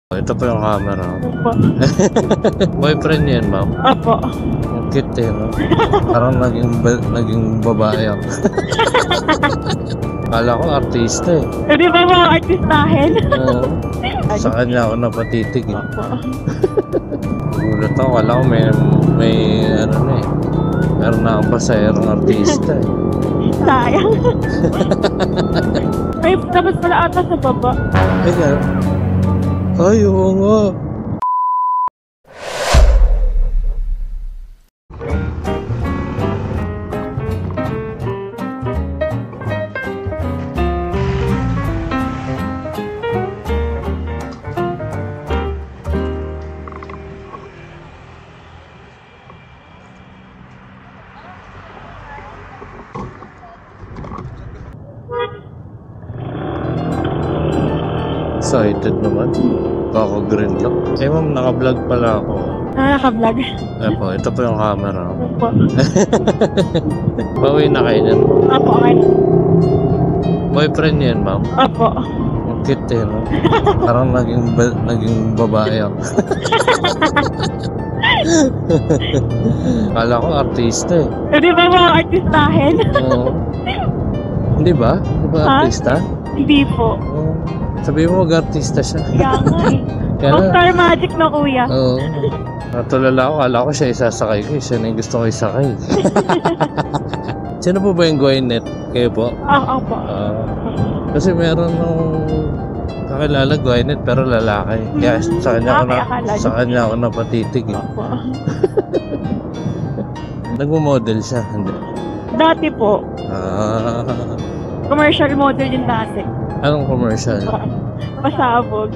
Ito po yung camera. Opo. Boyfriend yan, ma'am. Opo. Ang cute eh, no? Parang naging babae ako. Kala ko artista eh. Pwede ba mga artistahin? Oo. Sa kanya ako napatitig eh. Opo. Gulat ako, kala ko may ano na eh. Meron na akong pasayarong artista eh. Sayang. Ay, tapos pala ata sa baba. Ay, oo nga. Excited naman. Kaka-green lang. Eh ma'am, naka-vlog pala ako. Naka-vlog. Eh po, ito po yung camera. Opo. Pauwi na kayo dyan. Opo, okay. Boyfriend yan, ma'am. Opo. Ang cute eh, no? Parang naging babae ako. Kala ko artista eh. Pwede ba mga artistahin? Oo. Hindi ba? Hindi ba artista? Hindi po. Oo. Sabihin mo mag-artista siya. Kaya nga eh. Kaya Ang star magic na kuya. Oo. Natulala ako, kala ko siya isasakay ko. Siya na yung gusto ko isakay. Sino po ba yung Gwyneth? Kayo po? Opo. Kasi meron nung kakilala Gwyneth pero lalaki. Kaya sa kanya ako napatitig eh. Opo. Nagmo-model siya, hindi? Dati po. Commercial model yung dati. Anong commercial? Pasabog.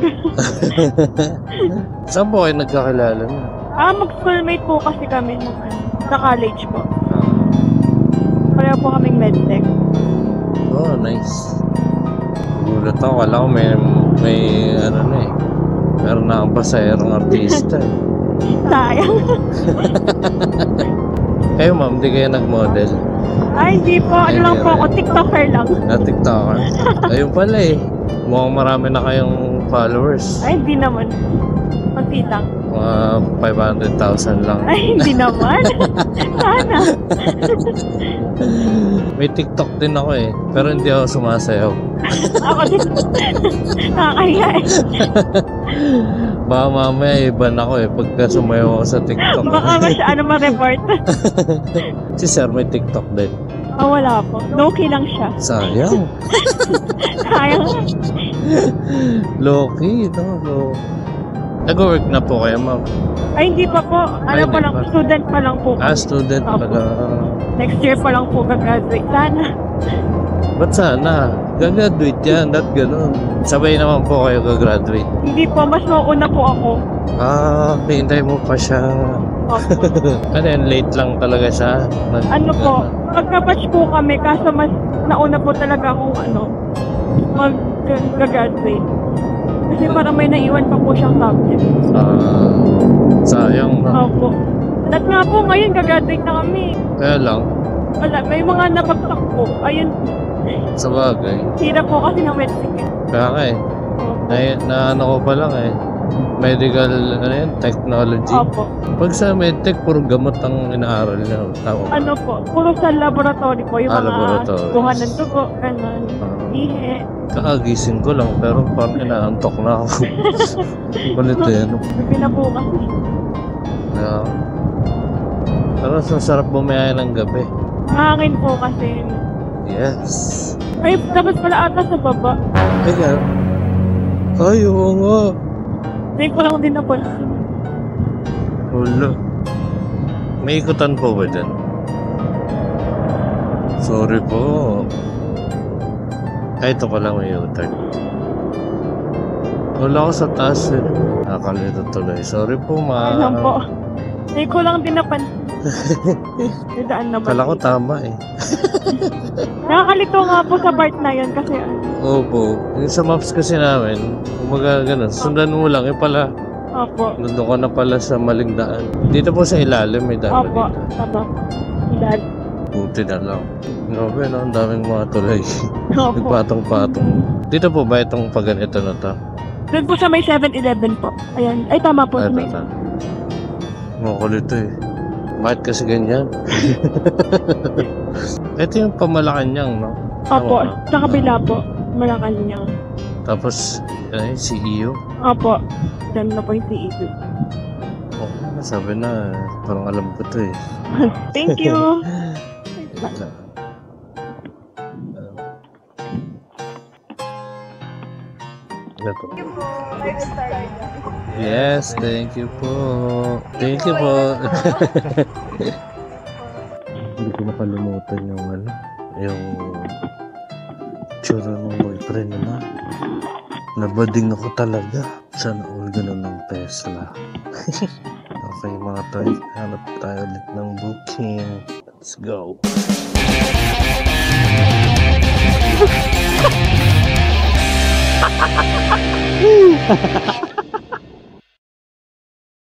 Saan po kayo nagkakilala na? Mag-schoolmate po kasi kami nung sa college po. Kaya po kaming medtech. Oh, nice. Gulat ako, kala ko may ano na eh. Meron na akong pasayarong artista eh. Sayang. Kayo ma'am, di kayo nag-model? Ay, hindi po. Ano lang po ako, TikToker lang. TikToker? Ayun pala eh. Mukhang marami na kayong followers. Ay, hindi naman. Kunti lang. Mga 500,000 lang. Ay, hindi naman. Sana. May TikTok din ako eh. Pero hindi ako sumasayaw. Ako din. Nakakahiya eh. Baka mamaya iban ako eh. Pagka sumayaw ako sa TikTok. Baka ma-report. Si sir may TikTok din. Wala po. Low-key lang siya. Sayang. Sayang. Low-key, no? Nag-work na po kayo, ma'am? Ay, hindi pa po. Ano pa lang, student pa lang po. Student Opo. pala. Next year pa lang po gagraduate. Sana. Ba't sana? Gagraduate yan, not ganun. Sabay naman po kayo gagraduate. Hindi po, mas mauna po ako. Hintay mo pa siya. Opo. Ano yan, late lang talaga siya? Ano po, magka-batch po kami, kaso mas nauna po talaga akong mag-graduate. Kasi parang may naiwan pa po siyang subject. Sayang na. Opo. At nga po, ngayon gagraduate na kami. Kaya lang, Wala, may mga napagsak po. Ayun, sa bagay. hirap po kasi ng medtech. Kaya nga eh. Na ano ko pa lang eh. Medical, ano yan, technology. Opo. Pag sa medtech, puro gamot ang inaaral niya. Ano po, puro sa laboratory po. Yung mga laboratory. kuha ng dugo, ganun. Ihe. Kakagising ko lang, pero parang inaantok na ako. Kulit eh. Pinabukas. Pero sarap bumiyaya ng gabi. Hangin po kasi. Yes. Ay, tapos pala ata sa baba. Ay, oo nga. Hindi ko lang din po. Wala. May ikutan po ba dyan? Sorry po. Ay, ito pala may U-turn. Wala ako sa taas eh. Nakalito tuloy. Sorry po, Ay lang po. Hindi ko lang din napansin. Daan naman. Kala ko tama eh. Nakakalito nga po sa part na yun kasi Opo. Yung sa maps kasi namin, kumaga ganun, sundan mo lang, pala, opo. nandun ka na pala sa maling daan. Dito po sa ilalim, may daan Opo. dito. Tama. Dad. Buti na lang. Grabe, no? Ang daming mga tulay. Opo. Nagpatong-patong. Dito po ba itong pagganito na to? Doon po sa may 7-Eleven po. Ayan. Ay, tama po. Sa may... Makulit eh. Bakit kasi ganyan? Ito yung Pamalacanang, no? Opo. Sa kabila po. Malacanang. Tapos, CEO. Opo. Diyan na po yung CEO. Sabi na, parang alam ko to eh. Thank you. Ito. Yes, thank you po. Thank you po. Hindi ko makalimutan yung yung tsura ng boyfriend na. Nabading ako talaga. Sana all ganun ng Tesla. Okay mga toy, hanap tayo ulit ng booking. Let's go.